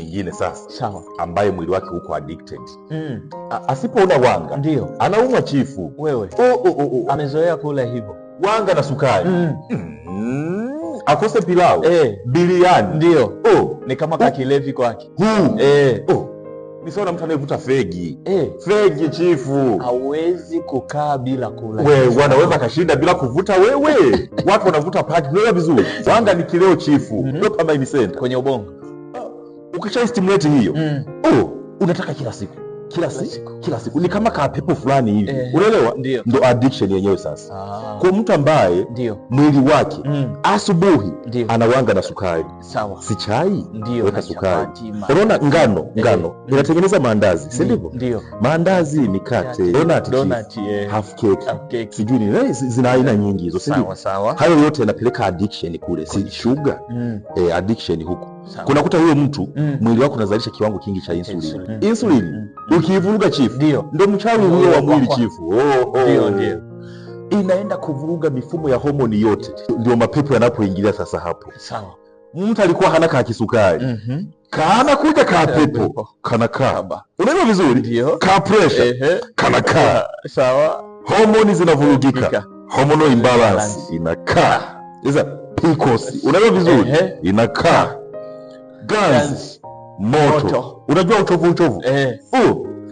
mwingine sasa, sawa, ambaye mwili wake uko addicted. Asipoona wanga ndio anaumwa chifu. wewe amezoea kula hivyo wanga na sukari. Akose pilau, biriani, ndio ni kama kakilevi kwake. Nisaona mtu anayevuta fegi. Fegi chifu hawezi kukaa bila kula. Wewe wanaweza kashinda bila kuvuta wewe. Watu wanavuta paki wewe vizuri. Wanga ni kileo chifu. Dopamine center kwenye ubongo. Ukisha stimulate hiyo, unataka kila siku. Kila siku ni kama kapepo fulani hivi. Unaelewa? Ndio addiction yenyewe sasa. Kwa mtu ambaye mwili wake asubuhi anawanga na sukari. Sawa. Si chai, weka sukari. Unaona ngano inatengeneza maandazi, si ndivyo? Ndio. Maandazi, mikate, donut, half cake. Sijui ni zina aina nyingi hizo, si ndivyo? Sawa. Hayo yote yanapeleka addiction kule, si sugar. Addiction huko. Kunakuta huyo mtu mwili wako unazalisha kiwango kingi cha insulin. Ukivuruga chifu ndio mchawi huyo wa mwili chifu. Ndio. Inaenda kuvuruga mifumo ya homoni yote. Ndio mapepo yanapoingilia sasa hapo. Sawa. Mtu alikuwa hana ka kisukari. Kana kuja ka pepo, kana kaba. Unaelewa vizuri? Ndio. Ka pressure, kana ka. Sawa. Homoni zinavurugika. Hormonal imbalance inakaa. Sasa PCOS, unaelewa vizuri? Inakaa. Ganzi, moto. Unajua uchovu?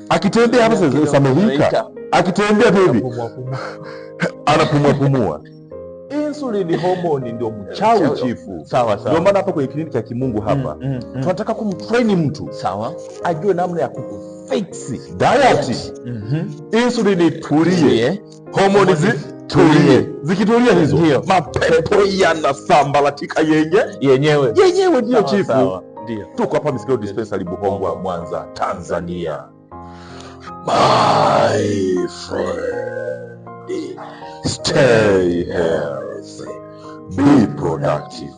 Akitembea hapa sasa samehika. Akitembea baby anapumua. Insulin hormone ndio mchawi chifu. Sawa. Ndio maana hapa kwenye kliniki ya kimungu hapa tunataka kumtrain mtu ajue namna ya kufix diet. Insulin itulie, hormone zitulie. Zikitulia hizo mapepo yanasambaratika yenyewe ndio chifu. Ndio. Tuko hapa Misikilo Dispensary Buhongwa, Mwanza, Tanzania. My friend, stay healthy, be productive.